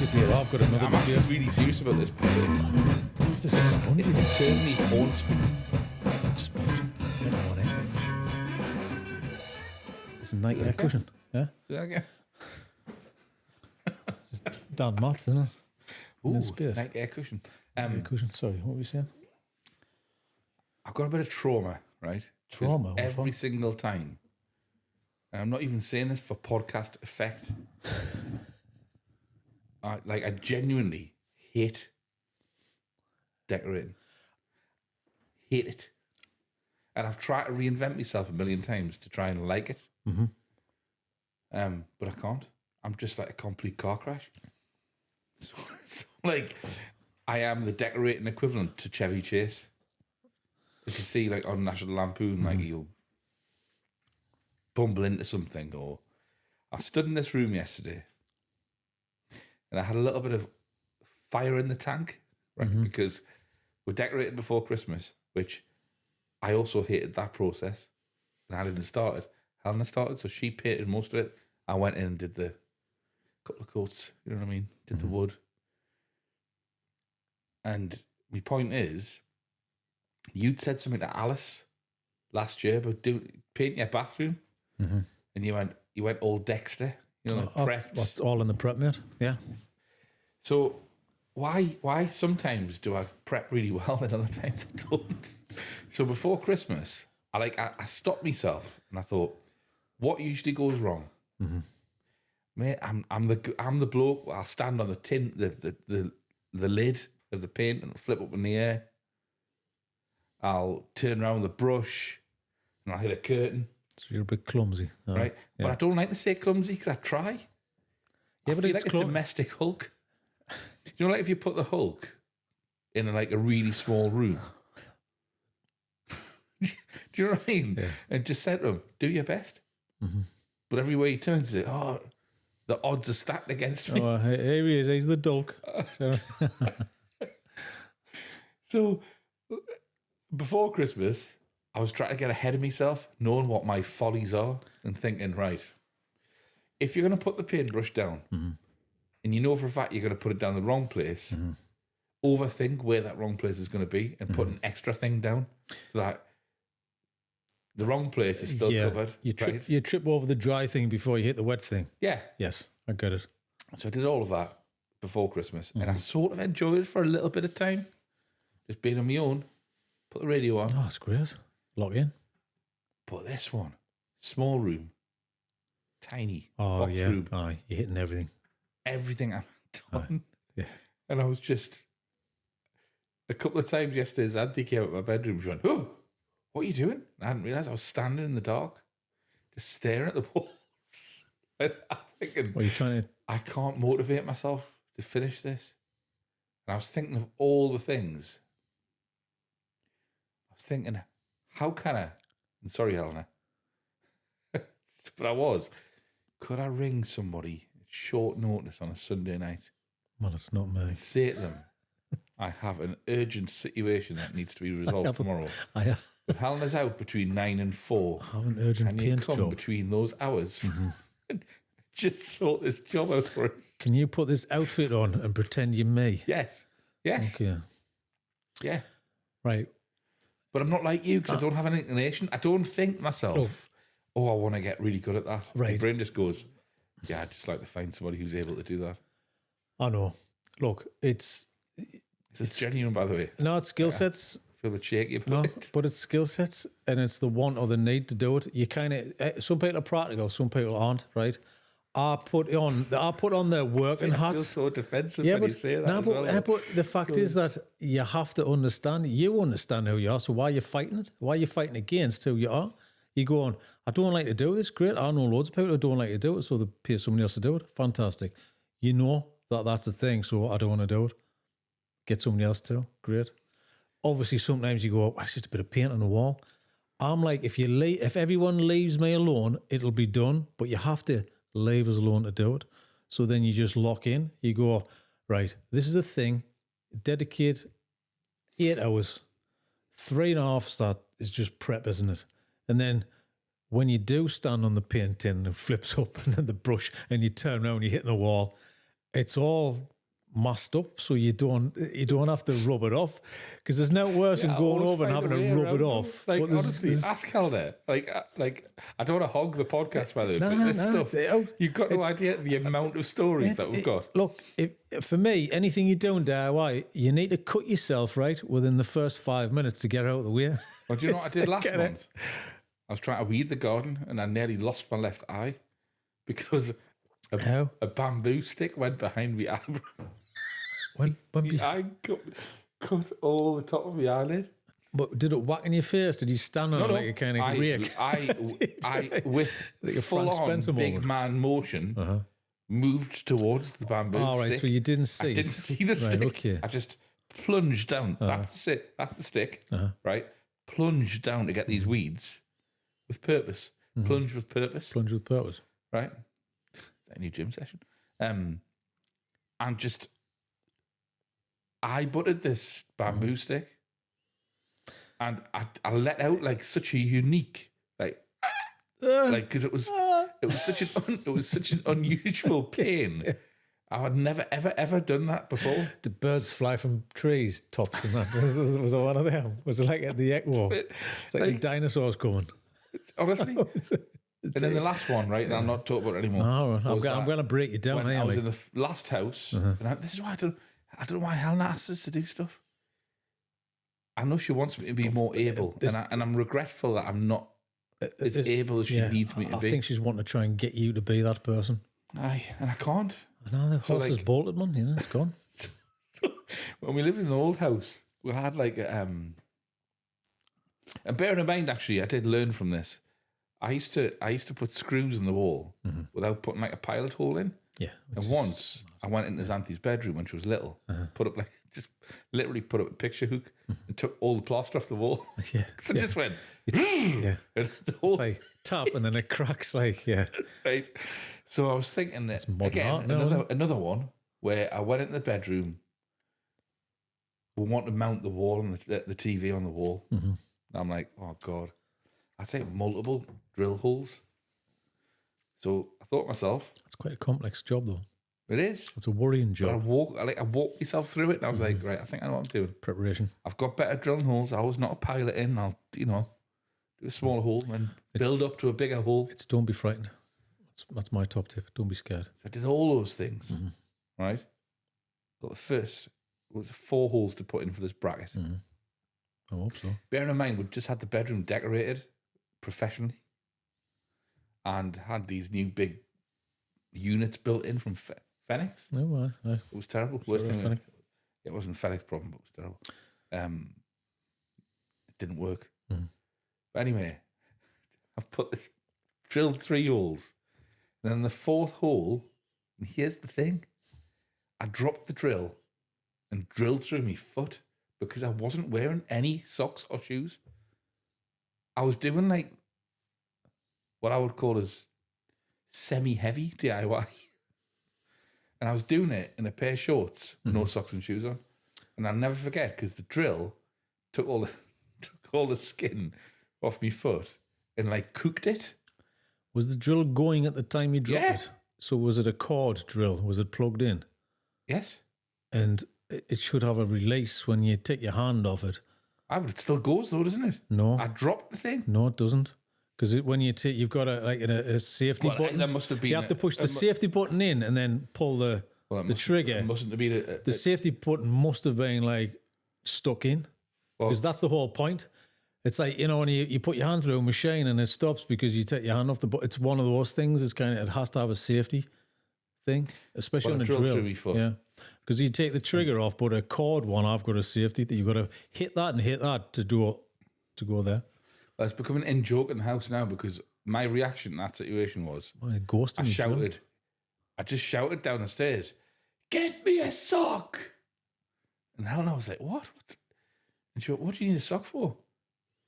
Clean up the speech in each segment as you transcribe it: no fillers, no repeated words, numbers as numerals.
debate. I've got another I'm debate. actually really serious about this project. This is spongy. It certainly haunts me. Spongy. Never mind, It's a night air cushion. Yeah? Yeah. It's just Dan Maths, isn't it? Ooh, In space. night air cushion. Air cushion. Sorry, what were you saying? I've got a bit of trauma, right? 'Cause Trauma? What every for? single time. And I'm not even saying this for podcast effect. I genuinely hate decorating. Hate it. And I've tried to reinvent myself a million times to try and like it. Mm-hmm. But I can't. I'm just like a complete car crash. So like, I am the decorating equivalent to Chevy Chase. If you see like on National Lampoon, like you'll bumble into something. Or I stood in this room yesterday and I had a little bit of fire in the tank, right? Because we're decorating before Christmas, which I also hated that process. And I didn't start it. Helena started, so she painted most of it. I went in and did the couple of coats, you know what I mean? Did the wood. And my point is, you'd said something to Alice last year about painting your bathroom, and you went all Dexter, you know, prepped. What's all in the prep, mate? Yeah. So why sometimes do I prep really well and other times I don't? So before Christmas, I stopped myself and I thought, what usually goes wrong? Mate, I'm the bloke. I'll stand on the tin, the lid of the paint and flip up in the air. I'll turn around with a brush and I'll hit a curtain. So you're a bit clumsy. Right? Yeah. But I don't like to say clumsy because I try. Yeah, I but feel it's like a domestic Hulk. You know, like if you put the Hulk in like a really small room. Do you know what I mean? Yeah. And just said to him, do your best. But everywhere he turns it, the odds are stacked against me. Oh, here he is. He's the Dulk. So before Christmas, I was trying to get ahead of myself, knowing what my follies are and thinking, right, if you're going to put the paintbrush down and you know for a fact you're going to put it down the wrong place, overthink where that wrong place is going to be and put an extra thing down so that the wrong place is still covered. You trip over the dry thing before you hit the wet thing. Yeah. Yes, I get it. So I did all of that before Christmas and I sort of enjoyed it for a little bit of time. Just being on my own, put the radio on. Oh, that's great. Lock in. But this one, small room, tiny. Oh, box yeah. room, Oh, you're hitting everything. everything I've done. Yeah. And I was just, a couple of times yesterday, as Anthony came out of my bedroom, she went, oh, what are you doing? And I hadn't realised I was standing in the dark, just staring at the walls. And I'm thinking, What are you trying to... I can't motivate myself to finish this. And I was thinking of all the things. I was thinking, how can I? And sorry, Helena. But I was. Could I ring somebody at short notice on a Sunday night Well, it's not me. and say to them, I have an urgent situation that needs to be resolved tomorrow. I But Helena's out between 9 and 4. have an urgent Can you paint come job. between those hours and just sort this job out for us? Can you put this outfit on and pretend you're me? Yes. Yes. Okay. Yeah. Right. But I'm not like you because I don't have an inclination. I don't think myself, I want to get really good at that. Right. My brain just goes, yeah, I'd just like to find somebody who's able to do that. I know. Look, it's genuine, by the way. no, it's skill sets. I feel a bit shaky about No, it. but it's skill sets, and it's the want or the need to do it. You kind of some people are practical, some people aren't. Right? I put on their working I feel hats. so defensive Yeah, when but you say that no, as but, well. but the fact is that you have to understand. You understand who you are. So why are you fighting it? Why are you fighting against who you are? You go on. I don't like to do this. Great. I know loads of people who don't like to do it, so they pay somebody else to do it. Fantastic. You know that that's the thing. So I don't want to do it. Get somebody else to. Great. Obviously, sometimes you go, well, it's just a bit of paint on the wall. I'm like, if everyone leaves me alone, it'll be done. But you have to leave us alone to do it. So then you just lock in. You go, right, this is a thing. Dedicate 8 hours. 3.5 that is just prep, isn't it? And then when you do stand on the paint tin and it flips up and then the brush and you turn around and you're hitting the wall, it's all masked up so you don't have to rub it off, because there's no worse than going over and having to rub it off. Like, But honestly, ask Helder. Like, I don't want to hog the podcast, by the way, but this stuff, you've got no idea the amount of stories that we've got. Look, for me, anything you do in DIY, you need to cut yourself right within the first 5 minutes to get out of the way. Well, do you know what I did last month? I was trying to weed the garden and I nearly lost my left eye because a bamboo stick went behind my eyebrow. I cut all the top of my eyelid. But did it whack in your face? Did you stand on it like a kind of rake? I with like a full-on big man motion, moved towards the bamboo stick. All right, so you didn't see I didn't see the stick. Right, okay. I just plunged down. That's it. That's the stick, right? Plunged down to get these weeds with purpose. Plunge with purpose. Plunge with purpose. Right? Is that a new gym session? And just... I butted this bamboo stick, and I let out like such a unique because it was such an unusual pain. I had never ever done that before. Did birds fly from trees tops and that? Was it one of them? Was it like at the Echo? It's like the dinosaurs coming. Honestly. And then the last one, right? And I'm not talking about it anymore. No, I'm going to break you down. When I was in the last house, and this is why I don't know why Helen asks us to do stuff. I know she wants me to be more able, and I'm regretful that I'm not as able as she needs me to be. I think she's wanting to try and get you to be that person. Aye, and I can't. I know, the horse is bolted, man. You know, it's gone. When we lived in the old house, we had like and bearing in mind, actually, I did learn from this. I used to put screws in the wall without putting like a pilot hole in. Yeah. And once I went into Xanthi's bedroom when she was little, put up just literally put up a picture hook and took all the plaster off the wall. Yeah. So it just went, yeah. And the whole it's like tap and then it cracks like, yeah. Right. So I was thinking that, again, another one where I went into the bedroom, we want to mount the wall and the TV on the wall. And I'm like, oh God, I'd say multiple drill holes. So I thought to myself, it's quite a complex job, though. It is. It's a worrying job. I walked myself through it, and I was like, right, I think I know what I'm doing. Preparation. I've got better drilling holes. I was not a pilot in. I'll, do a smaller hole and build up to a bigger hole. It's don't be frightened. That's my top tip. Don't be scared. So I did all those things, right? Got the first. It was 4 holes to put in for this bracket. I hope so. Bearing in mind, we just had the bedroom decorated professionally, and had these new big units built in from Phoenix. No, it was terrible. Worst thing. It wasn't Phoenix problem, but it was terrible. It didn't work. But anyway, I've drilled 3 holes. And then the 4th hole, and here's the thing, I dropped the drill and drilled through my foot because I wasn't wearing any socks or shoes. I was doing like what I would call as semi-heavy DIY. And I was doing it in a pair of shorts, no socks and shoes on. And I'll never forget, because the drill took all the skin off my foot and like cooked it. Was the drill going at the time you dropped it? So was it a cord drill? Was it plugged in? Yes. And it should have a release when you take your hand off it. But it still goes though, doesn't it? No. I dropped the thing. No, it doesn't. Because when you take, you've got a safety button. There must have been. You have to push the safety button in and then pull the trigger. It mustn't have been the safety button must have been like stuck in, because that's the whole point. It's like, when you put your hand through a machine and it stops because you take your hand off the button. It's one of those things. It's it has to have a safety thing, especially on a drill. Yeah, because you take the trigger off, but a cord one, I've got a safety that you've got to hit that and hit that to go there. Well, it's becoming an in-joke in the house now, because my reaction to that situation was, I shouted. I just shouted down the stairs, "Get me a sock!" And Helena was like, "What?" And she went, "What do you need a sock for?"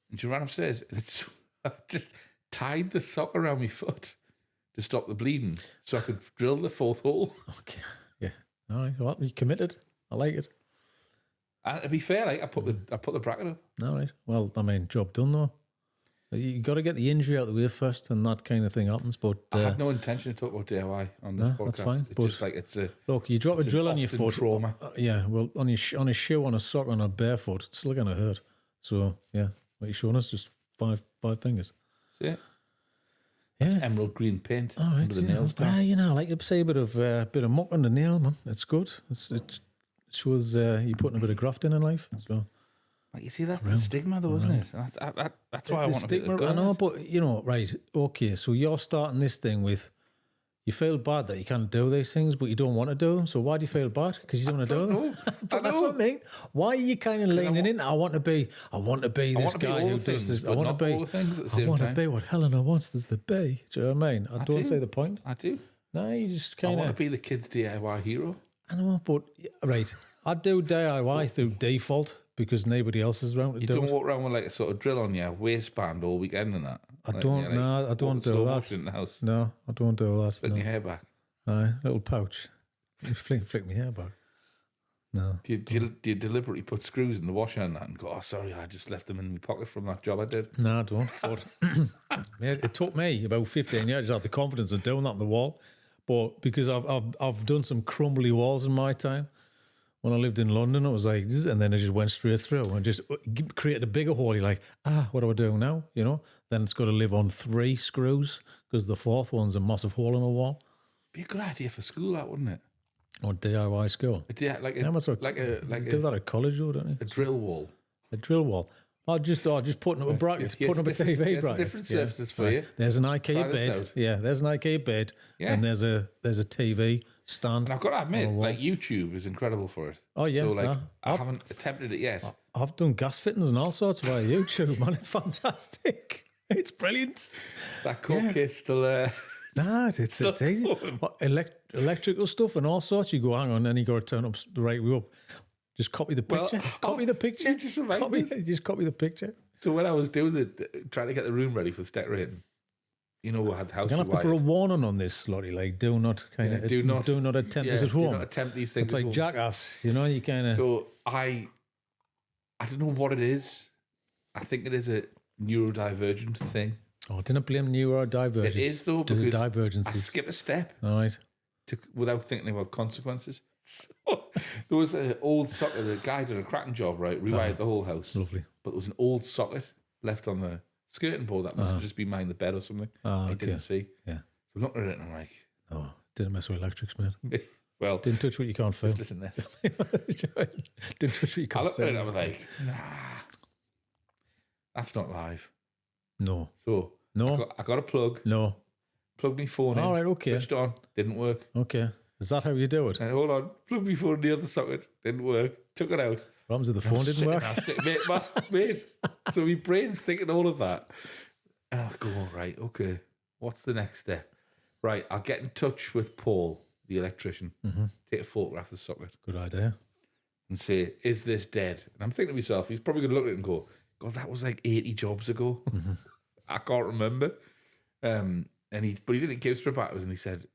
And she ran upstairs. And I just tied the sock around my foot to stop the bleeding, so I could drill the 4th hole. Okay, yeah. All right, well, you committed. I like it. And to be fair, I put the bracket up. All right. Well, job done though. You got to get the injury out of the way first, and that kind of thing happens. But I had no intention to talk about DIY on this podcast. That's fine. It's just like look, you drop a drill on your foot. Trauma. Yeah, well, on a shoe, on a sock, on a barefoot, it's still gonna hurt. So yeah, what you showing us? Just five fingers. Yeah. Yeah. Emerald green paint All right, under the nails. I like to say a bit of muck on the nail, man. It's good. It shows you're putting a bit of graft in life. So. Like, you see, that's the stigma, though, isn't it? That's why I want stigma, to. I know, but right? Okay, so you're starting this thing with you feel bad that you can't do these things, but you don't want to do them. So why do you feel bad? Because you don't want to do them. But that's what I mean. Why are you kind of leaning in? I want to be this guy who does this. I want to be all the things at the same time. I want to be what Helena wants. There's the be. Do you know what I mean? I don't say the point. I do. No, you just kind of. I want to be the kid's DIY hero. I know, but right, I do DIY through default. Because nobody else is around to do it. You don't walk around with like a sort of drill on your waistband all weekend and that. I don't do that. In the house. No, I don't do that. Flick your hair back. Aye, little pouch. You flick my hair back. No. Do you deliberately put screws in the washer and that and go, oh, sorry, I just left them in my pocket from that job I did? No, I don't. But it took me about 15 years to have the confidence of doing that on the wall. But because I've done some crumbly walls in my time. When I lived in London, it was like, and then it just went straight through and just created a bigger hole. You're like, what do I do now? Then it's got to live on 3 screws because the 4th one's a massive hole in the wall. Be a good idea for school, that wouldn't it? Or DIY school. Yeah, like a do that at college, though, don't you? A drill wall. A drill wall. Just putting up a bracket, putting up a TV bracket. Different surfaces for you. There's an IKEA bed. Yeah, there's an IKEA bed. Yeah. And there's a TV stand. And I've got to admit, like YouTube is incredible for it. Oh yeah. So I haven't attempted it yet. I've done gas fittings and all sorts via YouTube, man. It's fantastic. It's brilliant. That court case still. Nah, it's easy. Electrical stuff and all sorts. You go, hang on, then you got to turn up the right way up. Just copy the picture. Copy the picture. Just copy the picture. So when I was doing trying to get the room ready for the decorating, we had the house. You're gonna have to put a warning on this, Lottie. Like, do not attempt this at home. Do not attempt these things. It's like jackass, you kind of. So I don't know what it is. I think it is a neurodivergent thing. Oh, I didn't blame neurodivergence. It is though, because divergences. I skip a step. All right. Without thinking about consequences. So, there was an old socket. The guy did a cracking job, right? Rewired the whole house. Lovely. But there was an old socket left on the skirting board that must have just been behind the bed or something. I didn't see. Yeah. So I'm looking at it and I'm like, oh, didn't mess with electrics, man. Well, didn't touch what you can't feel. Just listen there. Didn't touch what you can't. I looked at it and I was like, nah, that's not live. No. So I got a plug. No. Plugged my phone in. All right, okay. Switched on. Didn't work. Okay. Is that how you do it? And hold on. Plugged my phone in the other socket. Didn't work. Took it out. What happens if the phone didn't work? Mate. So my brain's thinking all of that. And I go, right, okay. What's the next step? Right, I'll get in touch with Paul, the electrician. Mm-hmm. Take a photograph of the socket. Good idea. And say, is this dead? And I'm thinking to myself, he's probably going to look at it and go, God, that was like 80 jobs ago. Mm-hmm. I can't remember. But he didn't give strip back, and he said,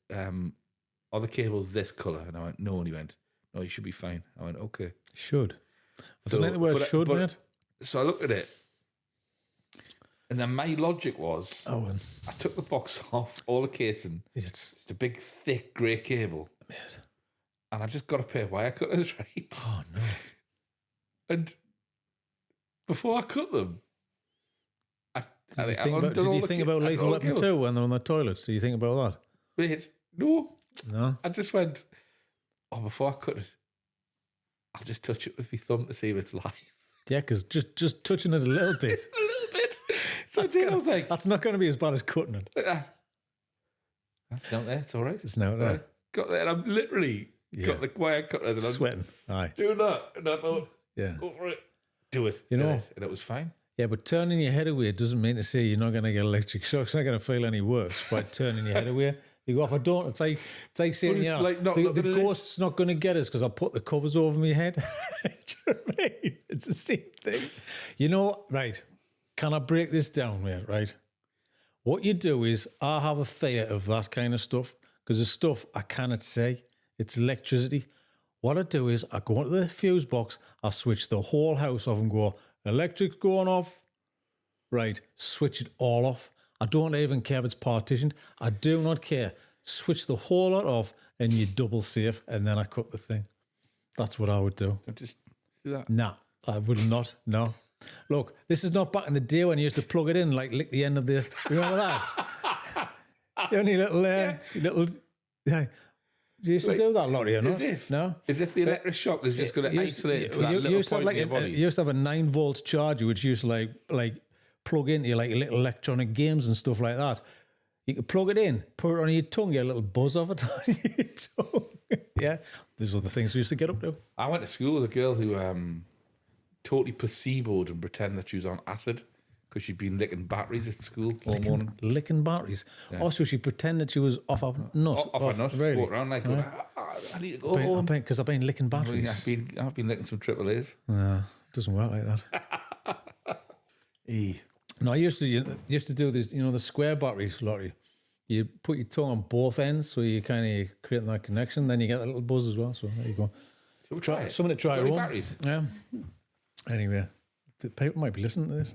are the cables this colour? And I went, no. And he went, no, you should be fine. I went, okay. Should. I don't like the word should, mate. So I looked at it, and then my logic was, I took the box off, all the casing, it's just a big, thick grey cable. Mate. And I just got a pair of wire cutters, right? Oh, no. And before I cut them, did you think about Lethal Weapon 2 when they're on the toilet? Do you think about that? Wait, no. No? I just went, before I cut it, I'll just touch it with my thumb to see if it's live. Yeah, because just touching it a little bit. A little bit. So I was like... That's not going to be as bad as cutting it. It's out there, it's all right. It's now there. Got there, and I'm literally got the wire cutters and I'm sweating. Aye. Doing that. And I thought, go for it. Do it. And it was fine. Yeah, but turning your head away doesn't mean to say you're not going to get electric shock. It's not going to feel any worse by turning your head away. You go, if I don't, it's like saying, the ghost's not going to get us because I put the covers over my head. Do you know what I mean? It's the same thing. Right, can I break this down, mate, right? What you do is, I have a fear of that kind of stuff because the stuff I cannot say. It's electricity. What I do is, I go into the fuse box, I switch the whole house off and go, electric's going off. right, switch it all off. I don't even care if it's partitioned. I do not care. Switch the whole lot off and you double safe, and then I cut the thing. That's what I would do. Just do that. Nah, I would not. No. Look, this is not back in the day when you used to plug it in, like lick the end of the. Remember that? The only little, yeah. You used to do that, Lottie, or not? As if. No? As if the electric shock is just going to isolate it to that little used to have point in your body. You used to have a 9-volt charger, which used to like plug into like little electronic games and stuff like that. You could plug it in, put it on your tongue, get a little buzz off it on your tongue. Yeah, those are the things we used to get up to. I went to school with a girl who totally placeboed and pretended that she was on acid because she'd been licking batteries at school all morning. Licking batteries. Yeah. Also, she pretended she was off her nut. Off her nut. Really? Walked around like, I need to go home. Because I've been licking batteries. I've been licking some triple A's. No, it doesn't work like that. No, I used to do this, the square batteries, Lottie. You put your tongue on both ends, so you kind of create that connection. Then you get a little buzz as well. So there you go. So we'll try it. Something to try at home. Batteries? Yeah. Anyway, the people might be listening to this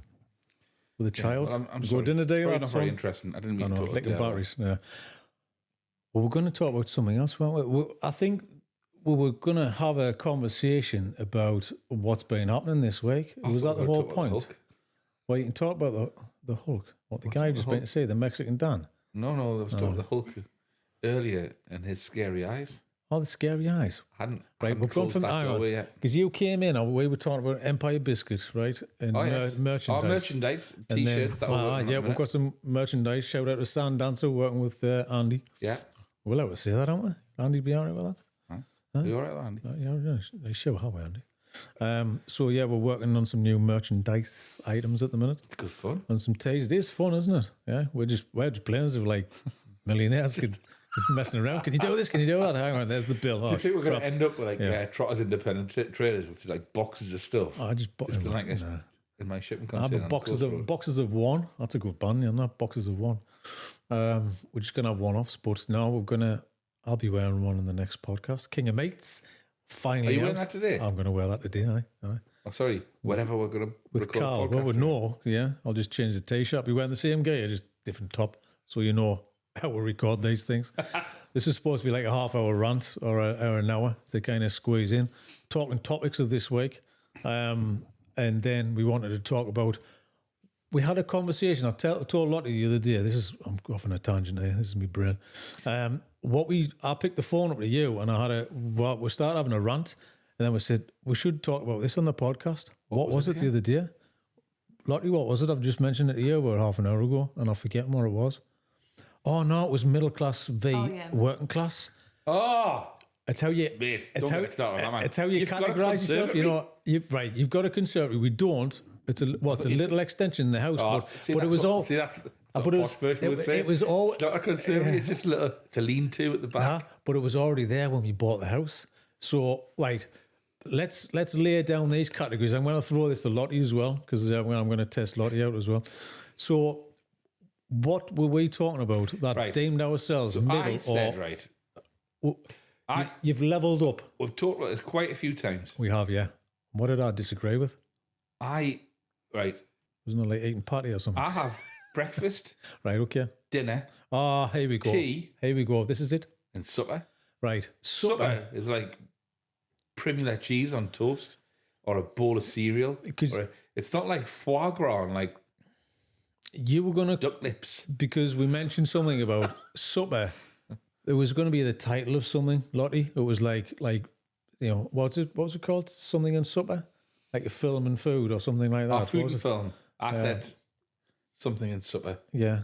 with a child. Well, I'm go sorry. dinner day. Probably not very interesting. I didn't mean to talk about batteries. Yeah. Well, we're going to talk about something else, weren't we? I think we were going to have a conversation about what's been happening this week. Was that the whole point? Well, you can talk about the Hulk. What the guy just been to say, the Mexican Dan. No, I was talking about the Hulk earlier and his scary eyes. Oh, the scary eyes. Right, we've gone from that yet. Because you came in, we were talking about Empire Biscuits, right? And merchandise. Our merchandise, T-shirts. We've got some merchandise. Shout out to Sand Dancer working with Andy. Yeah. We're allowed to say that, aren't we? Andy be all right with that? Huh? You all right with Andy? Yeah, sure, how are Andy? So we're working on some new merchandise items at the minute. It's good fun. And some teas. It is fun, isn't it? Yeah, we're just playing as if like millionaires could messing around. Can you do this? Can you do that? Hang on, there's the bill. Do you think we're going to end up with like Trotters Independent Traders with like boxes of stuff? I just in my shipping container. Boxes of one. That's a good band, isn't that? Boxes of one. We're just gonna have one-offs, but now I'll be wearing one in the next podcast. King of Mates. Finally, are you wearing that today? I'm going to wear that today. Aye. Oh, sorry. Whenever we're going to with Carl. Well, we know. Yeah, I'll just change the t-shirt. Be wearing the same gear, just different top, so you know how we record these things. This is supposed to be like a half-hour rant or an hour to kind of squeeze in, talking topics of this week, and then we wanted to talk about. We had a conversation. I told Lottie the other day. I'm off on a tangent here. This is my brain. I picked the phone up to you, and we started having a rant, and then we said we should talk about this on the podcast. What was it the other day? Lottie, what was it? I've just mentioned it to you about half an hour ago, and I'm forgetting what it was. Oh no, it was middle class v working class. Oh, it's how you. Mate, don't get started on that, man. It's how you categorise yourself. You've got a conservatory. We don't. It's a little extension in the house, but it was all. See, that's what posh person would say. It was all. It's not a conservatory. It's just it's a lean-to at the back. But it was already there when we bought the house. So right, let's lay down these categories. I'm going to throw this to Lottie as well because I'm going to test Lottie out as well. So, what were we talking about? That deemed ourselves middle you've leveled up. We've talked about this quite a few times. We have, yeah. What did I disagree with? Wasn't it like eating patty or something? I have breakfast. Right, okay. Dinner. Oh, here we go. Tea. Here we go. This is it. And supper. Right. Supper is like Premier cheese on toast or a bowl of cereal. It's not like foie gras and like you were going to duck lips. Because we mentioned something about supper. It was going to be the title of something, Lottie. It was like what was it called? Something in supper? Like a film and food or something like that. Food and film. I said something in supper. Yeah.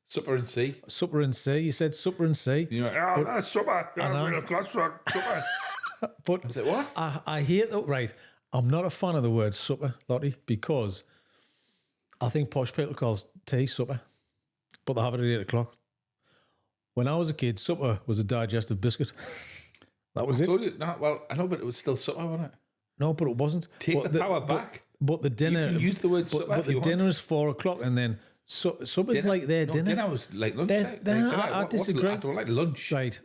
Supper and sea. Supper and sea. You said supper and sea. You're like, that's supper. Supper. But I was like, what? I hate that. Right. I'm not a fan of the word supper, Lottie, because I think posh people call tea supper, but they have it at 8 o'clock. When I was a kid, supper was a digestive biscuit. That was it. I told you, I know, but it was still supper, wasn't it? No, but it wasn't. Take the power back. But the dinner. You can use the word supper. But the dinner is 4 o'clock, and then supper's like their dinner. Dinner was like lunch. I disagree. I don't like lunch. Right.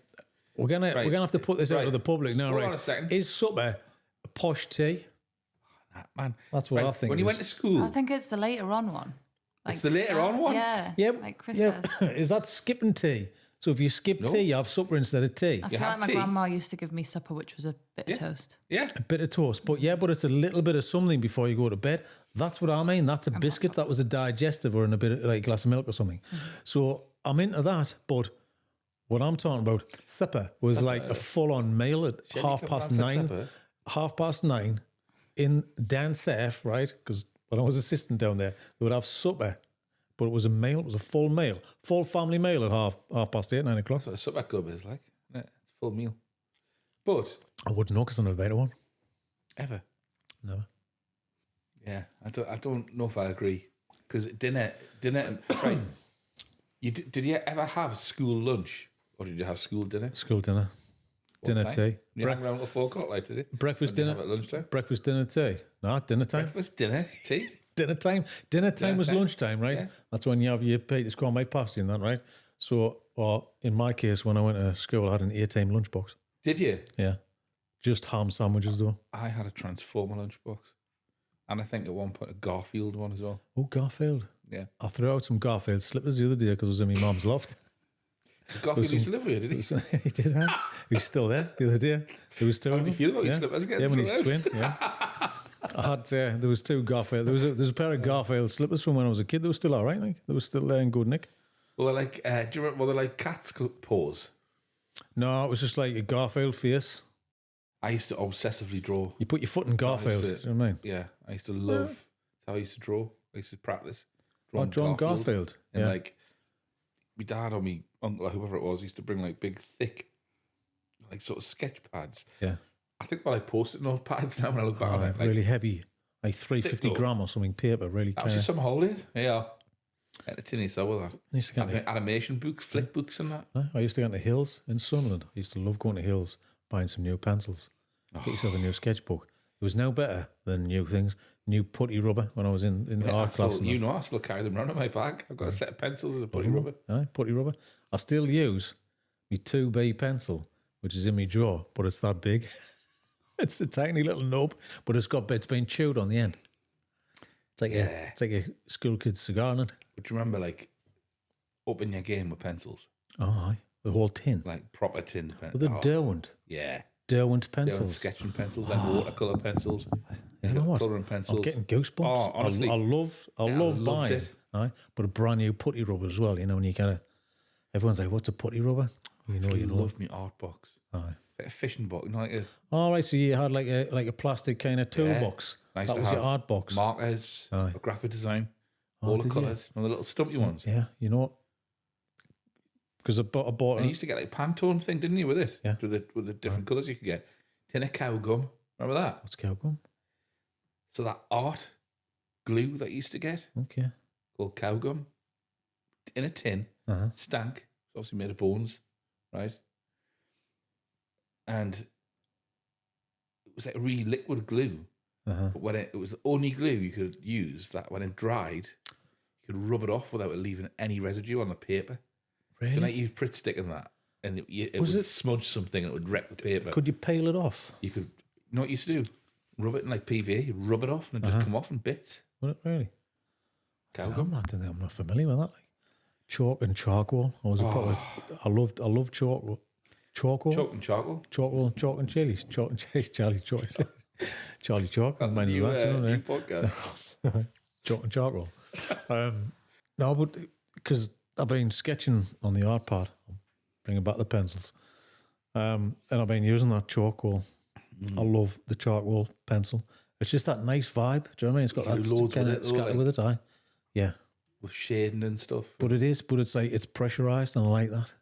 We're gonna have to put this out to the public now. Hold right. on a second. Is supper a posh tea? Man, that's what I think. When you went to school, I think it's the later on one. It's the later on one. Yeah. Yeah, Like Chris yeah. says. Is that skipping tea? So if you skip tea, you have supper instead of tea. I feel have like my tea. grandma used to give me supper, which was a bit of toast. Yeah. A bit of toast, but it's a little bit of something before you go to bed. That's what I mean. That's a biscuit. That was a digestive, or in a bit of like a glass of milk or something. So I'm into that, but what I'm talking about, supper, was like a full-on meal at Jenny come round for supper. 9:30 in Dan Surf, right? Because when I was assistant down there, they would have supper, but it was a meal. It was a full meal, full family meal at 8:30, 9 o'clock. That's what a supper club is like. Isn't it? It's a full meal. But I wouldn't know because I never been to one. ever. Never. Yeah, I don't know if I agree, because dinner. Right? Did you ever have school lunch, or did you have school dinner? School dinner. Dinner time? tea. You hang around till 4 o'clock, like, did it? Breakfast When you dinner. have at lunchtime. Breakfast dinner tea. No, dinner time. Breakfast dinner tea. Dinner time. Dinner time was time. lunchtime, right? Yeah. That's when you have your Peter's Cornmeat pasty and that, right? So, or in my case, when I went to school, I had an 8-time lunchbox. Did you? Yeah. Just ham sandwiches, though. I had a Transformer lunchbox, and I think at one point a Garfield one as well. Oh, Garfield. Yeah, I threw out some Garfield slippers the other day because it was in my mum's loft. Garfield used to live with you, did he? He did, huh? He was still there the other day. There was two How of do you them. feel about your yeah. slippers getting Yeah, when he's thrown out? twin, yeah. I had, there was two Garfield. There was a pair of Garfield slippers from when I was a kid. They were still all right, like. They were still in good nick. Well, they're like, do you remember? Well, they're like cat's paws. No, it was just like a Garfield face. I used to obsessively draw. You put your foot in Garfield. to- Do you know what I mean? Yeah, I used to love. That's how I used to draw. I used to practice. Drawing Garfield. And Yeah. like, my dad or my uncle or whoever it was used to bring like big, thick, like sort of sketch pads. Yeah. I think what I posted in those pads now when I look back on it, like, Really heavy, like 350 though. gram or something paper. Really that was kind just of. some holidays. Yeah. At the tinny so with that. I used to get Animation books, flip books and that. I used to go into Hills in Sunderland. I used to love going to Hills, buying some new pencils. Get yourself a new sketchbook. It was no better than new things. New putty rubber when I was in art class. You know, I still carry them around in my bag. I've got a set of pencils and a putty rubber. Aye, putty rubber. I still use my 2B pencil, which is in my drawer, but it's that big. It's a tiny little nub, but it's been chewed on the end. It's like a school kid's cigar, isn't it? But you remember, like, upping your game with pencils, Oh, aye. The whole tin. like proper tin Well, pencils. the Derwent. Yeah. Derwent Doing pencils. sketching pencils and watercolor pencils. You know what? Colouring pencils. I'm getting goosebumps. Oh, honestly. I love loved buying it. Aye, but a brand new putty rubber as well. You know, when you kind of, everyone's like, "What's a putty rubber?" You know, I love me art box. Aye. Like a fishing box, you know, like a All right, so you had like a plastic kind of toolbox. Nice That to was your have art box. markers, Aye. a graphic design, Oh, all the did you? colours, and the little stumpy ones. Yeah, you know what? Because I bought And you used to get like Pantone thing, didn't you, with it? Yeah. With the different colours you could get. Tin of cow gum. Remember that? what's cow gum? So that art glue that you used to get Okay. called cow gum in a tin, Uh-huh. stank, it's obviously made of bones, right? And it was like really liquid glue. Uh-huh. But when it was the only glue you could use that when it dried, you could rub it off without it leaving any residue on the paper. Really? And like use Pritt stick in that, and it Was would it- smudge something and it would wreck the paper. Could you peel it off? You could, you know what you used to do? Rub it in like PVA, you rub it off and it just come off in bits. Would it really? Cow I'm not familiar with that. Like chalk and charcoal. I was a proper. I loved charcoal. Charcoal. Chalk and charcoal. Chalk and chilies. Chalk and chilies. Charlie Chalk. Charlie Chalk. Man, you that, you know, new eh? podcast. Chalk and charcoal. No, but because I've been sketching on the art part, bringing back the pencils, and I've been using that charcoal. I love the charcoal pencil. It's just that nice vibe. Do you know what I mean? It's got You that do loads kind with of it, though, scatter like- with it. Aye, yeah. With shading and stuff. But it's like it's pressurized, and I like that.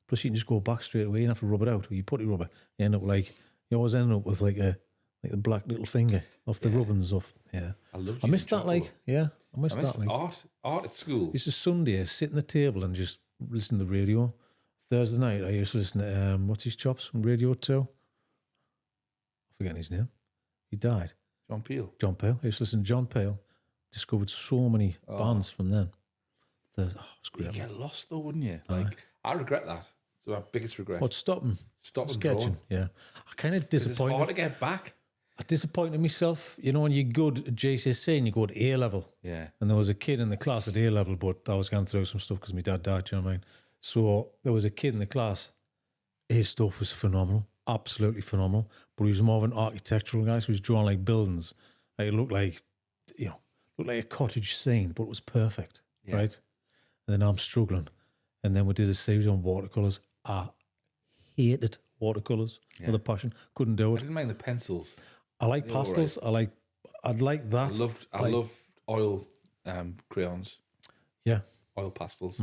Plus, you can just go back straight away. You don't have to rub it out. Or you put it rubber, you end up like you always end up with like the black little finger off the rubbings off. Yeah, I missed that. charcoal. I missed that. Like, art at school. it's a Sunday, sit in the table and just listen to the radio. Thursday night, I used to listen to what's his chops on Radio 2. I'm forgetting his name. He died. John Peel. John Peel. I used to listen to John Peel. Discovered so many bands from then. It's You great. get lost though, wouldn't you? Like I regret that. It's my biggest regret. What's stopping? Stop and Sketching. drawing. Yeah. I kind of 'Cause it's hard disappointed. to get back. disappointed myself. You know, when you're good at GCSE and you go to A level. Yeah. And there was a kid in the class at A level, but I was going through some stuff because my dad died, do you know what I mean? So there was a kid in the class. His stuff was phenomenal, absolutely phenomenal. But he was more of an architectural guy, so he was drawing like buildings. Like it looked like, looked like a cottage scene, but it was perfect, right? And then I'm struggling. And then we did a series on watercolours. I hated watercolours with a passion. Couldn't do I it. didn't mind the pencils. I like pastels. I'd like that. I love oil crayons, oil pastels,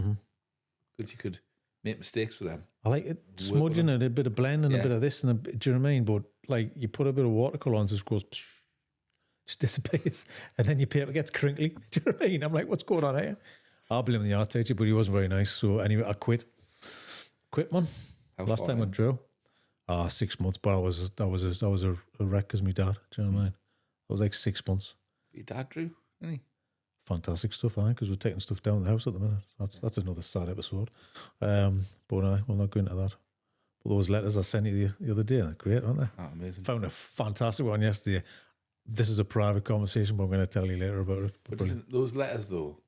because you could make mistakes with them. I like it smudging it, a bit of blend and a bit of this, and do you know what I mean? But like you put a bit of watercolour on, it just goes, just disappears, and then your paper gets crinkly. Do you know what I mean? I'm like, what's going on here? I blame the art teacher, but he wasn't very nice. So anyway, I quit, man. Last time I drew, 6 months, but I was a wreck because my dad. Do you know what I mean? I was like 6 months. Your dad drew, didn't he? Fantastic stuff, because we're taking stuff down the house at the minute. That's another sad episode. But we'll not go into that. But those letters I sent you the other day, they're great, aren't they? Oh, amazing. Found a fantastic one yesterday. This is a private conversation, but I'm going to tell you later about it. But those letters, though,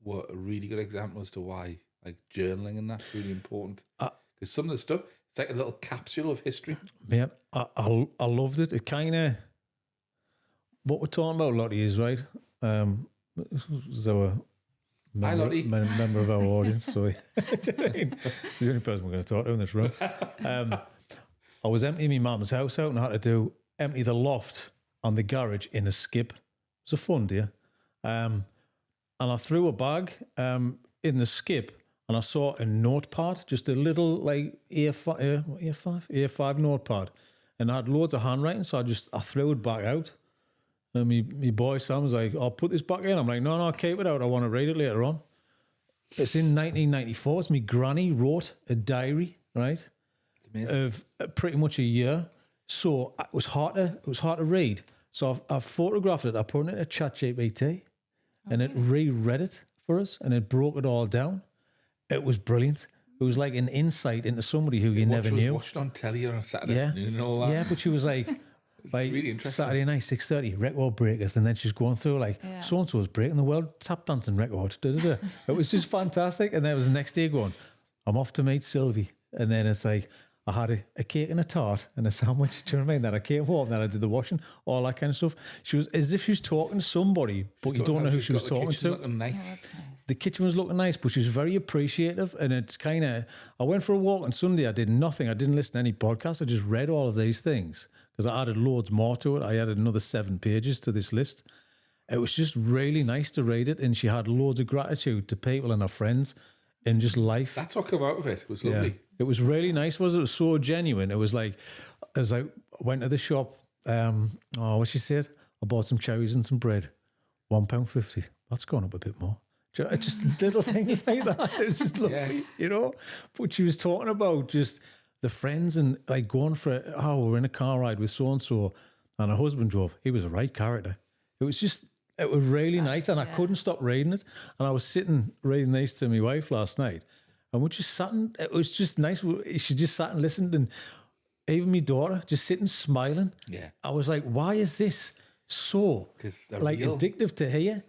were a really good example as to why, like, journaling and that's really important. Because some of the stuff, it's like a little capsule of history. Man, I loved it. It kind of, what we're talking about, Lottie, is right. This was our member of our audience. So, do you know what I mean? He's the only person we're going to talk to in this room. I was emptying my mum's house out and I had to empty the loft and the garage in a skip. It was a fun day. And I threw a bag in the skip and I saw a notepad, just a little like A5 notepad. And I had loads of handwriting, so I threw it back out. And my boy Sam was like, I'll put this back in. I'm like, no, keep it out. I want to read it later on. It's in 1994. It's my granny wrote a diary, right? Of pretty much a year. So it was hard to read. So I've photographed it. I put it in a ChatGPT and it reread it for us and it broke it all down. It was brilliant. It was like an insight into somebody who you never knew. Watched on telly on Saturday afternoon and all that. Yeah, but she was like, really interesting. Saturday night, 6:30, record breakers, and then she's going through like so and so's breaking the world tap dancing record. It was just fantastic. And then it was the next day going, I'm off to meet Sylvie, and then it's like I had a cake and a tart and a sandwich. Do you know what I mean? Then I came home, then I did the washing, all that kind of stuff. She was as if she was talking to somebody, but you don't know who she was talking to. Nice. The kitchen was looking nice, but she was very appreciative. And it's kind of, I went for a walk on Sunday. I did nothing. I didn't listen to any podcasts. I just read all of these things because I added loads more to it. I added another 7 pages to this list. It was just really nice to read it. And she had loads of gratitude to people and her friends and just life. That's what came out of it. It was lovely. Yeah. It was really nice, was it? It was so genuine. It was like, I went to the shop. What she said? I bought some cherries and some bread. £1.50. That's gone up a bit more. Just little things like that. It was just lovely, you know. But she was talking about just the friends and like going for we're in a car ride with so and so, and her husband drove. He was a right character. It was really nice, and I couldn't stop reading it. And I was sitting reading these to my wife last night, and we just sat and it was just nice. She just sat and listened, and even my daughter just sitting smiling. Yeah, I was like, why is this so like real. Addictive to hear?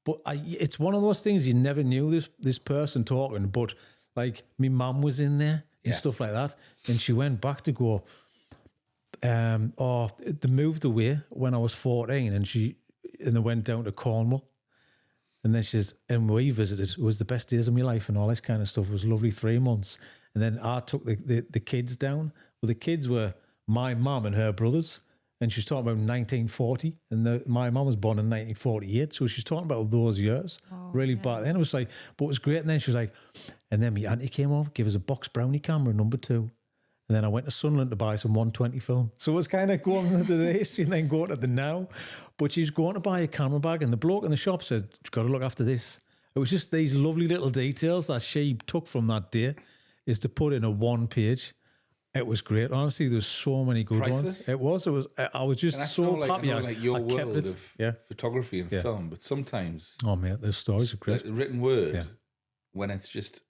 But it's one of those things you never knew this person talking, but like my mum was in there and stuff like that. And she went back to go, they moved away when I was 14 and they went down to Cornwall. And then she says, and we visited, it was the best days of my life and all this kind of stuff. It was a lovely 3 months. And then I took the kids down. Well, the kids were my mum and her brothers. And she's talking about 1940, and my mum was born in 1948, so she's talking about those years, back then. It was like, but it was great. And then she was like, and then my auntie came over, gave us a box brownie camera, number 2. And then I went to Sunderland to buy some 120 film. So it was kind of going into the history and then going to the now. But she's going to buy a camera bag, and the bloke in the shop said, you've got to look after this. It was just these lovely little details that she took from that day is to put in a 1 page. It was great. Honestly, there was so many good ones. It was. I was just so happy. I your world it. Of photography and film, but sometimes mate, those stories are great. The written word when it's just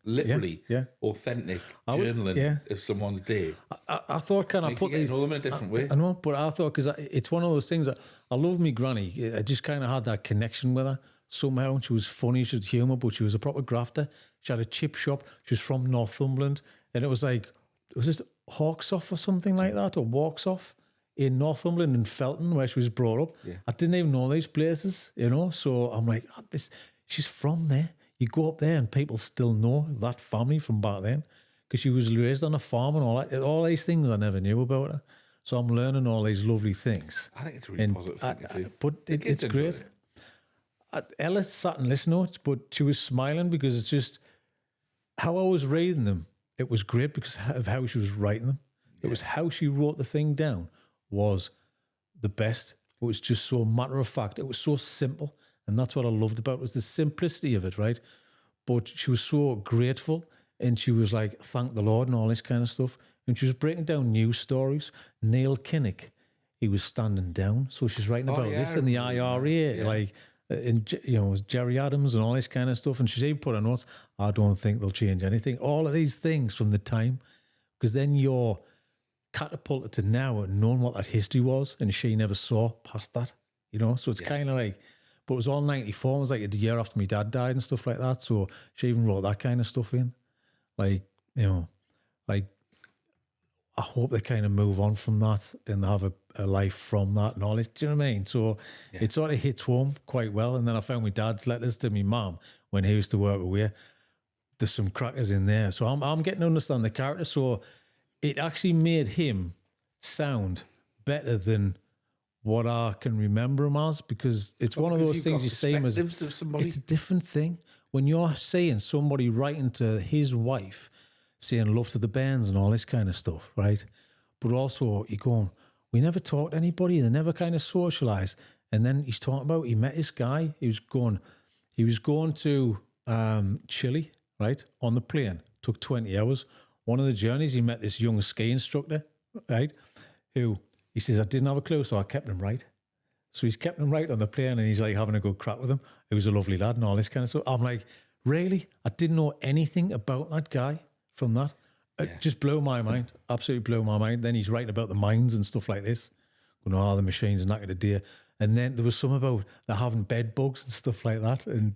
literally Yeah. authentic I would- journaling yeah. of someone's day. I thought, can I Makes you put get to these? know them in a different way. I know, but I thought because it's one of those things that I love me granny. I just kind of had that connection with her somehow. And she was funny, she had humour, but she was a proper grafter. She had a chip shop. She was from Northumberland, and it was just Hawksoff or something like that, or Walksoff in Northumberland and Felton, where she was brought up. Yeah. I didn't even know these places, So I'm like, she's from there. You go up there and people still know that family from back then because she was raised on a farm and all that. All these things I never knew about her. So I'm learning all these lovely things. I think it's a really positive thing too. But The kids it's enjoy great. it. Ella sat and listened to it, but she was smiling because it's just how I was reading them. It was great because of how she was writing them. It was how she wrote the thing down was the best. It was just so matter of fact. It was so simple. And that's what I loved about it, was the simplicity of it, right? But she was so grateful and she was like, thank the Lord and all this kind of stuff. And she was breaking down news stories. Neil Kinnock, he was standing down. So she's writing about this in the IRA, like, and Jerry Adams and all this kind of stuff. And she's even put on notes, I don't think they'll change anything. All of these things from the time, because then you're catapulted to now and knowing what that history was, and she never saw past that, So it's kind of like, but it was all 94. It was like a year after my dad died and stuff like that. So she even wrote that kind of stuff in. Like, I hope they kind of move on from that and have a life from that and all this. Do you know what I mean? So it sort of hits home quite well. And then I found my dad's letters to my mum when he used to work away. There's some crackers in there. So I'm getting to understand the character. So it actually made him sound better than what I can remember him as, because it's one of those things you see him as. It's a different thing. When you're seeing somebody writing to his wife, saying love to the bands and all this kind of stuff, right? But also you're going, we never talked to anybody. They never kind of socialised. And then he's talking about, he met this guy. He was going to Chile, right? On the plane. Took 20 hours. One of the journeys, he met this young ski instructor, right? Who, he says, I didn't have a clue, so I kept him right. So he's kept him right on the plane and he's like having a good crack with him. He was a lovely lad and all this kind of stuff. I'm like, really? I didn't know anything about that guy from that. It just blew my mind. Absolutely blew my mind. Then he's writing about the mines and stuff like this. The machines are not going to do. And then there was some about they're having bed bugs and stuff like that. And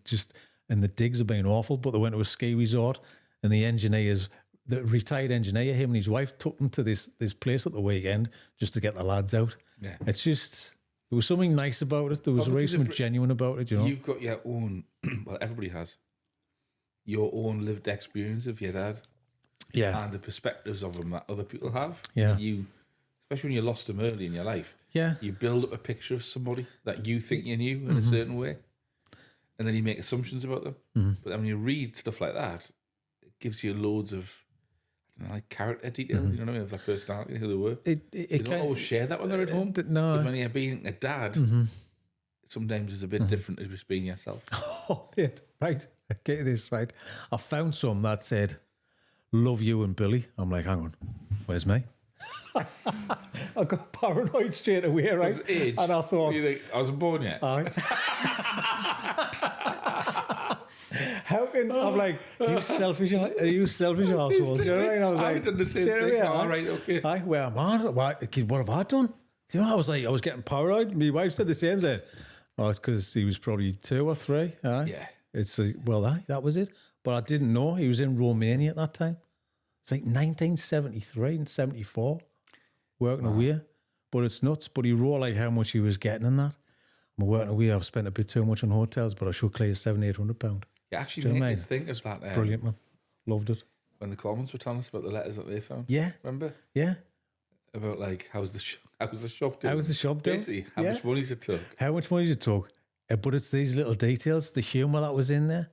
the digs are being awful. But they went to a ski resort and the retired engineer, him and his wife, took them to this place at the weekend just to get the lads out. Yeah. It's just, there was something nice about it. There was really something genuine about it, You've got your own, well, everybody has, your own lived experience of your dad. Yeah. And the perspectives of him that other people have. Yeah. You, especially when you lost him early in your life. Yeah. You build up a picture of somebody that you think you knew in a certain way. And then you make assumptions about them. But then when you read stuff like that, it gives you loads of, like character detail, you know what I mean, of their personality, who they were. You don't always share that when they're at home. No. But when you're being a dad, sometimes it's a bit different as just being yourself. Oh, mate, right. Get this right. I found some that said, love you and Billy. I'm like, hang on, where's me? I got paranoid straight away, right? Age, and I thought, I wasn't born yet. How can I'm like, you selfish assholes? You know what I mean? I was I haven't done the same thing. All right, okay. Where am I? What have I done? Do you know? I was getting paranoid. My wife said the same thing. Oh, it's because he was probably 2 or 3. Yeah. It's that was it. But I didn't know he was in Romania at that time. It's like 1973 and 74, working away. But it's nuts. But he wrote like how much he was getting in that. I'm working away. I've spent a bit too much on hotels, but I should clear £700-800. You actually made us think of that. Brilliant, man. Loved it. When the Commons were telling us about the letters that they found. Yeah. Remember? Yeah. About like, how's the shop doing? How was the shop doing? Basically, how much money it took. How much money it took. But it's these little details, the humour that was in there.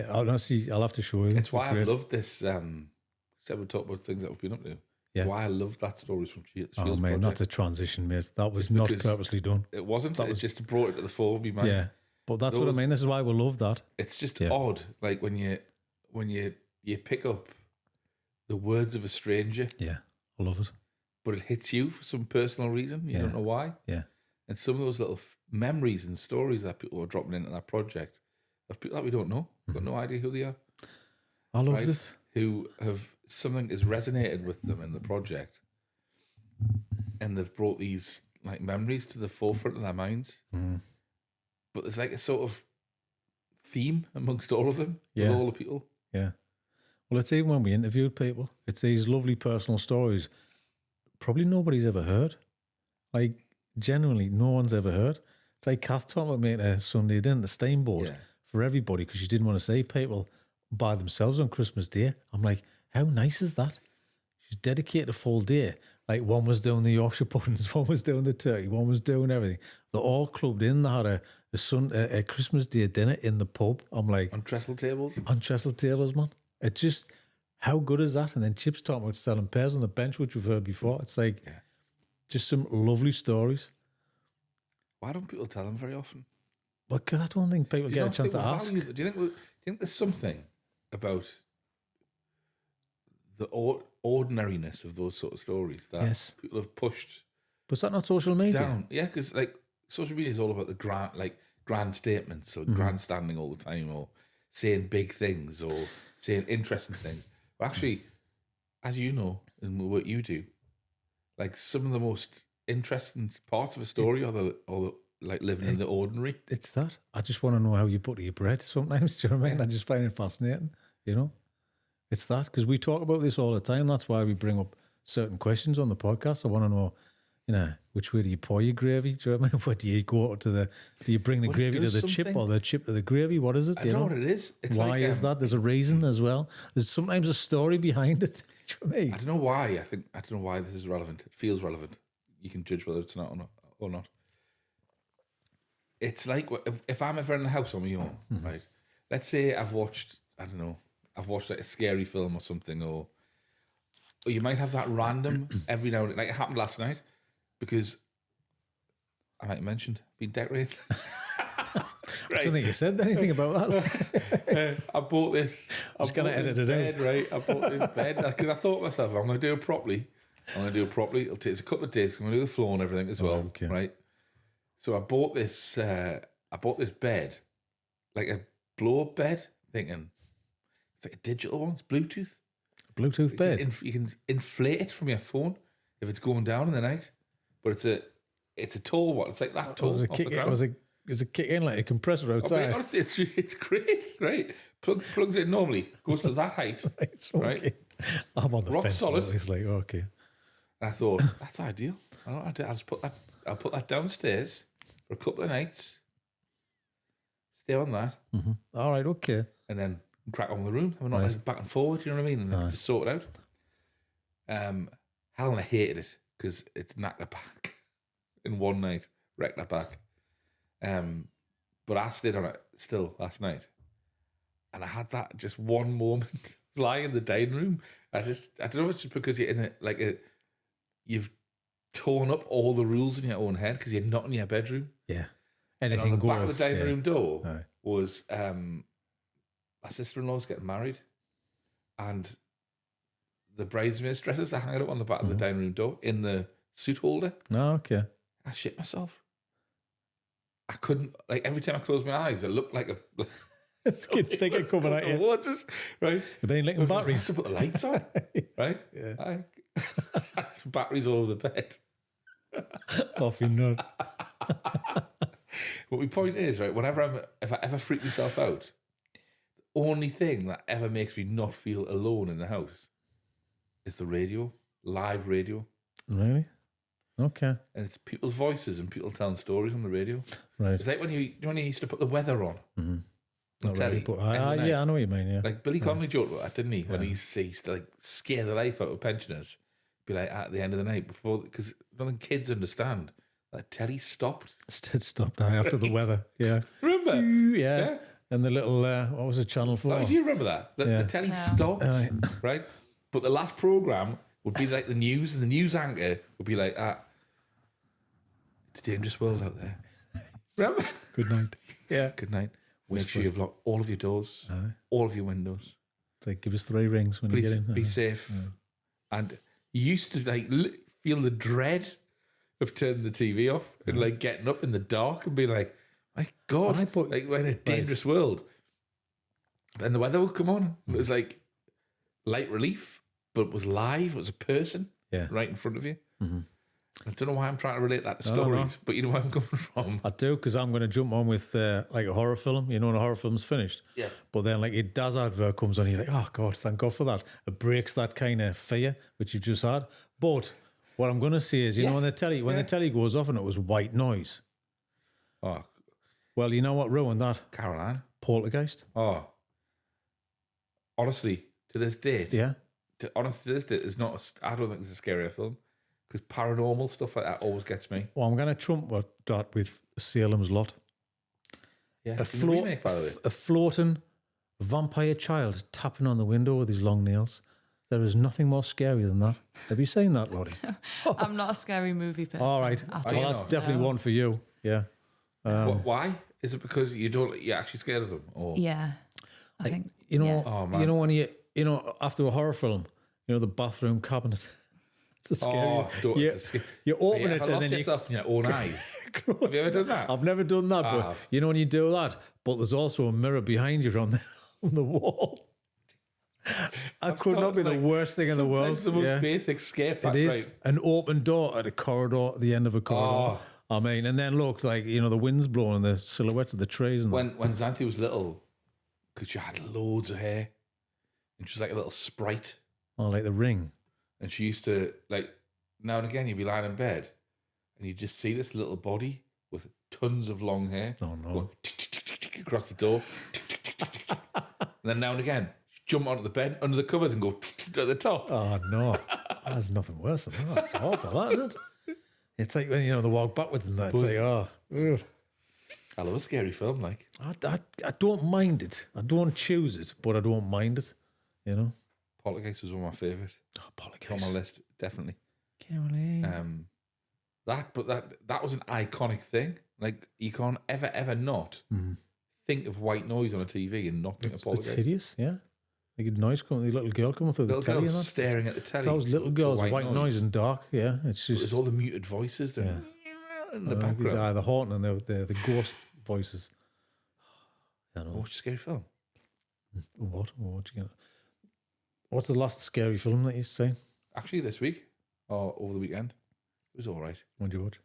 Honestly, I'll have to show you. It's why I've loved this. Said we talk about things that we've been up to. Yeah. Why I love that stories from Shields Oh, mate, Project. not a transition, mate. That was not purposely done. It wasn't. It just brought it to the fore of me mind. Yeah. But that's what I mean. This is why we love that. It's just odd, like when you pick up the words of a stranger. Yeah, I love it. But it hits you for some personal reason. You don't know why. Yeah. And some of those little memories and stories that people are dropping into that project of people that we don't know. We've got no idea who they are. I love right, this. who have something has resonated with them in the project, and they've brought these like memories to the forefront of their minds. But there's like a sort of theme amongst all of them, with all the people. Yeah. Well, it's even when we interviewed people, it's these lovely personal stories probably nobody's ever heard. Like, genuinely, no one's ever heard. It's like Kath talking about making a Sunday dinner, the Steamboat, for everybody, because she didn't want to see people by themselves on Christmas Day. I'm like, how nice is that? She's dedicated a full day. Like, one was doing the Yorkshire puddings, one was doing the turkey, one was doing everything. They're all clubbed in. They had a Christmas Day dinner in the pub. I'm like... On trestle tables? On trestle tables, man. It just... How good is that? And then Chip's talking about selling pears on the bench, which we've heard before. It's like... Just some lovely stories. Why don't people tell them very often? Well, because I don't think people get a chance to ask. Do you think there's something about the ordinariness of those sort of stories that people have pushed? But is that not social media? Down? Yeah, because like social media is all about the grand statements or grandstanding all the time, or saying big things or saying interesting things. But actually, as you know, in what you do, like some of the most interesting parts of a story are the like living in the ordinary. It's that. I just want to know how you butter your bread sometimes. Do you know what I mean? I just find it fascinating, you know? It's that. Because we talk about this all the time. That's why we bring up certain questions on the podcast. I want to know, you know, which way do you pour your gravy? Do you know what I mean? What do you go to the... Do you bring the gravy to the chip or the chip to the gravy? What is it? I don't know what it is. It's why like, is that? There's a reason as well. There's sometimes a story behind it. Do you know what I mean? I don't know why. I don't know why this is relevant. It feels relevant. You can judge whether it's not or not. It's like if I'm ever in the house on my own, right? Let's say I've watched like a scary film or something, or you might have that random every now and then, like it happened last night, because I might have mentioned being decorated. Right. I don't think you said anything about that. I bought this. I was going to edit it out. Right? I bought this bed because I thought to myself, I'm going to do it properly. It'll take a couple of days. I'm going to do the floor and everything as well, okay. right? So I bought this bed, like a blow-up bed, thinking it's like a digital one. It's Bluetooth. Bluetooth bed. You can inflate it from your phone if it's going down in the night, but it's a tall one. It's like that tall. Was it kick in like a compressor outside? Honestly, it's great, right? Plugs in normally, goes to that height, right? I'm on the rock fence. solid. It's like okay. And I thought that's ideal. I'll just put that. I'll put that downstairs for a couple of nights. Stay on that. Mm-hmm. All right, okay. And then crack on the room. I'm not like back and forward. You know what I mean? And then just sort it out. Helena hated it because it's knocked her back in one night, wrecked her back. But I stayed on it still last night, and I had that just one moment lying in the dining room. I don't know if it's just because you're in you've torn up all the rules in your own head because you're not in your bedroom. Yeah, anything goes. On the back of the dining room door was my sister-in-law's getting married, and the bridesmaids' dresses are hanging up on the back of the dining room door in the suit holder. No, okay. I shit myself. I couldn't, like, every time I closed my eyes, it looked like a skid figure coming at you. Waters, right? You've been licking batteries. To put the lights on, right? Yeah. Batteries all over the bed. Off your nut. But my point is, right, if I ever freak myself out, the only thing that ever makes me not feel alone in the house is the radio, live radio. Really? Okay. And it's people's voices and people telling stories on the radio. Right. It's like when you used to put the weather on. Mm-hmm. Not really, but yeah, I know what you mean. Yeah. Like Billy Connolly joked about that, didn't he? When he used to like scare the life out of pensioners. Be like at the end of the night before, because I don't think kids understand that telly stopped. It stopped after the weather. Yeah. Remember? Yeah. And the little what was it, Channel 4? Oh, do you remember that? The telly stopped, right? But the last program would be like the news, and the news anchor would be like, it's a dangerous world out there. Remember? Good night. Yeah. Good night. Make sure you've locked all of your doors, all of your windows. It's like, give us 3 rings when you get in. Be safe. And you used to like feel the dread of turning the TV off and like getting up in the dark and be like, my God, like we're in a dangerous world. Then the weather would come on. It was like light relief, but it was live. It was a person right in front of you. I don't know why I'm trying to relate that to stories, but you know where I'm coming from. I do, because I'm going to jump on with like a horror film. You know, when a horror film's finished. Yeah. But then like a Daz advert comes on, you're like, oh God, thank God for that. It breaks that kind of fear which you've just had. But what I'm going to say is, you know, when the telly goes off and it was white noise. Oh, well, you know what ruined that? Caroline. Poltergeist. Oh, honestly, to this date, honestly, to this date, it's not. I don't think it's a scarier film because paranormal stuff like that always gets me. Well, I'm going to trump that with Salem's Lot. Yeah, A remake, by the way. A floating vampire child tapping on the window with his long nails. There is nothing more scary than that. Have you seen that, Lottie? I'm not a scary movie person. All right. at Well, all. that's definitely one for you. Yeah. Why? Is it because you're actually scared of them? Or Yeah. I think. You know, yeah. Oh, man. you know when after a horror film, you know the bathroom cabinet. It's a scary. You open it and then yourself in your own eyes. Have you ever done that? I've never done that, but have. you know when you do that, but there's also a mirror behind you on the wall. That could not be the worst thing in the world. Sometimes the most basic scare factor. It is right? an open door at a corridor, at the end of a corridor. I mean, and then look, like, you know, the wind's blowing, the silhouettes of the trees. And When Xanthi was little, because she had loads of hair, and she was like a little sprite, like The Ring. and she used to, like, now and again, you'd be lying in bed, and you'd just see this little body with tons of long hair. Oh, no. Going tick, tick, tick, tick, tick, across the door. Tick, tick, tick, tick, tick. And then now and again, she'd jump onto the bed, under the covers, and go tick, tick, at the top. Oh, no. There's nothing worse than that. It's awful, that, isn't it? It's like when, you know, they walk backwards and that. It's like, ugh. I love a scary film, like. I don't mind it. I don't choose it, but I don't mind it, you know? Poltergeist was one of my favourites. Oh, On Poltergeist. my list, definitely. Caroline. That was an iconic thing. Like, you can't ever not think of white noise on a TV and not think of It's Poltergeist. hideous, yeah. Like a noise coming, the little girl coming through Little the telly. girls And that. staring at the telly. It's always little to girls, white noise and dark, yeah. It's There's just all the muted voices there in the background. the haunting and the ghost voices. I know. Watch a scary film. What you get? What's the last scary film that you say? Actually, this week or over the weekend, it was all right. What did you watch?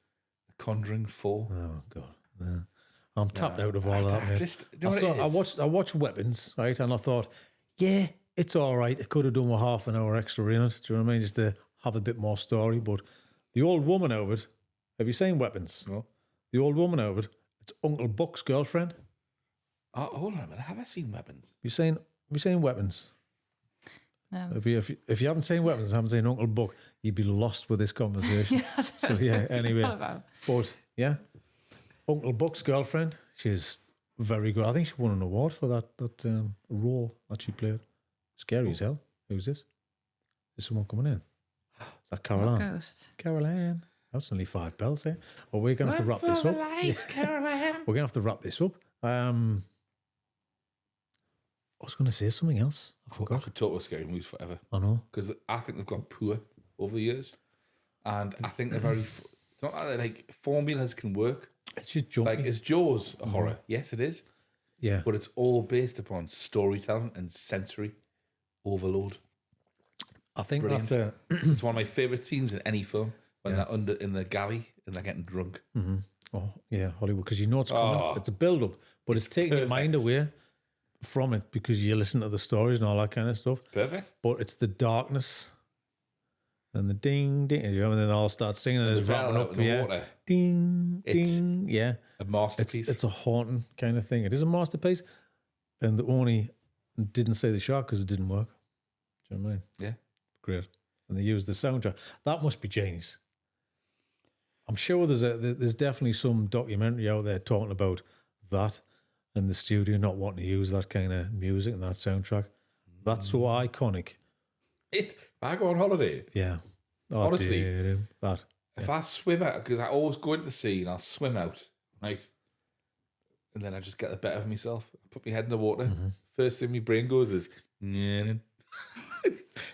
The Conjuring 4. Oh God, yeah. I'm tapped out of all of that, mate. I watched Weapons, right, and I thought, yeah, it's all right. It could have done with half an hour extra in it. Do you know what I mean? Just to have a bit more story. But the old woman over it. Have you seen Weapons? No. The old woman over it. It's Uncle Buck's girlfriend. Oh, hold on a minute. Have I seen Weapons? You seen Weapons? No. If you haven't seen Weapons, haven't seen Uncle Buck, you'd be lost with this conversation. So yeah, anyway. But yeah, Uncle Buck's girlfriend, she's very good. I think she won an award for that role that she played. Scary as hell. Who's this? Is someone coming in? Is that Caroline? Ghost. Caroline. That's only $5, eh? Well, we're going to have to wrap this up. We're going to have to wrap this up. I was going to say something else. I I forgot. could talk about scary movies forever. I know. Because I think they've got poor over the years. And I think they're very... It's not like formulas can work. It's just jumpy. Like, is Jaws a horror? Yes, it is. Yeah. But it's all based upon storytelling and sensory overload. I think Brilliant. that's It's one of my favourite scenes in any film when they're under in the galley and they're getting drunk. oh yeah, Hollywood, because you know it's coming. Oh. It's a build up, but it's taking your mind away from it because you listen to the stories and all that kind of stuff. Perfect. But it's the darkness and the ding ding, you know, and then they all start singing and it's wrapping up. in the Yeah, water. ding ding. Yeah, A masterpiece. it's a haunting kind of thing. It is a masterpiece, and the only didn't say the shark because it didn't work. Do you know what I mean? Yeah. Great. And they used the soundtrack. That must be genius. I'm sure there's definitely some documentary out there talking about that and the studio not wanting to use that kind of music and that soundtrack. That's so iconic. If I go on holiday, Yeah. Oh, Honestly, that. if I swim out, because I always go into the sea and I'll swim out, right? And then I just get the better of myself. I put my head in the water. First thing my brain goes is, right,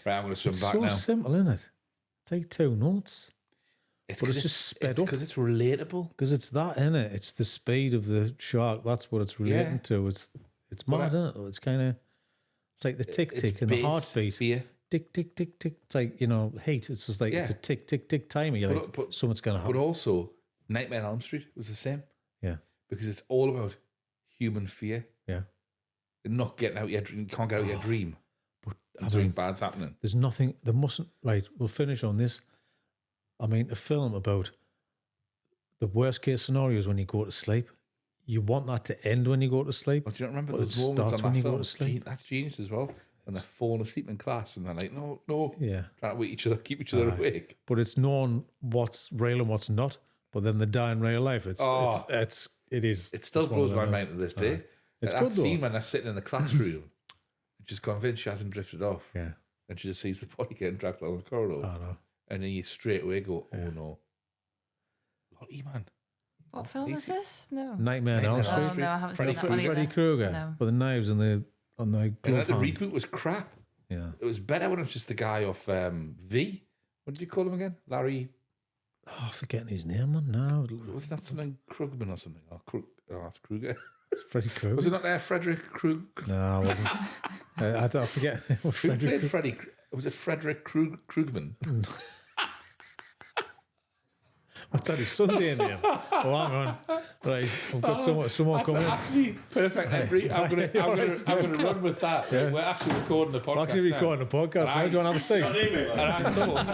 I'm going to swim It's back so now. simple, isn't it? Take 2 notes. But 'cause it's just sped it's up. because it's relatable. Because it's that, isn't it? It's the speed of the shark. That's what it's relating to. It's mad, isn't it? It's kind of It's like the tick It's tick and the base heartbeat. fear. Tick tick tick tick. It's like, you know, hate. It's just like it's a tick tick tick timer. You're like, something's gonna But happen. also, Nightmare on Elm Street was the same Yeah, because it's all about human fear. yeah. Not getting out your dream. You can't get out your dream. But Something bad's happening. there's nothing. There mustn't. Right. We'll finish on this. I mean, a film about the worst case scenarios when you go to sleep. You want that to end when you go to sleep. But do you not remember But those it moments starts on when that you go film? to sleep. That's genius as well. When they're falling asleep in class and they're like, no, Yeah. trying to wake each other, keep each other awake. But it's known what's real and what's not. But then they die in real life. It is. It still it's one blows of my them. mind to this day. It's That good though. scene when they're sitting in the classroom, just convinced she hasn't drifted off, Yeah. and she just sees the body getting dragged along the corridor, I know. and then you straight away go, oh no, Lottie, man. What film is this? No. Nightmare on Elm Nightmare on Street. Elm Oh, no, I haven't Freddy, seen that one Freddy either. Krueger No. with the knives on the And glove the hand. reboot was crap. Yeah. It was better when it was just the guy off V. What did you call him again? Larry. Oh, forgetting his name, man. No, Wasn't that something Krugman or something? That's Kruger. it's Freddy Krueger. Was it not Frederick Krug? No, it wasn't. I don't forget. Who Freddy played Krueger. Freddy? Was it Frederick Krugman? What's that? His Sunday name. Oh, hang on. Right, we've got someone That's coming. actually perfect entry. I'm gonna run with that. We're actually recording the podcast. We're actually recording a podcast now. Do you want to have a seat? And I thought.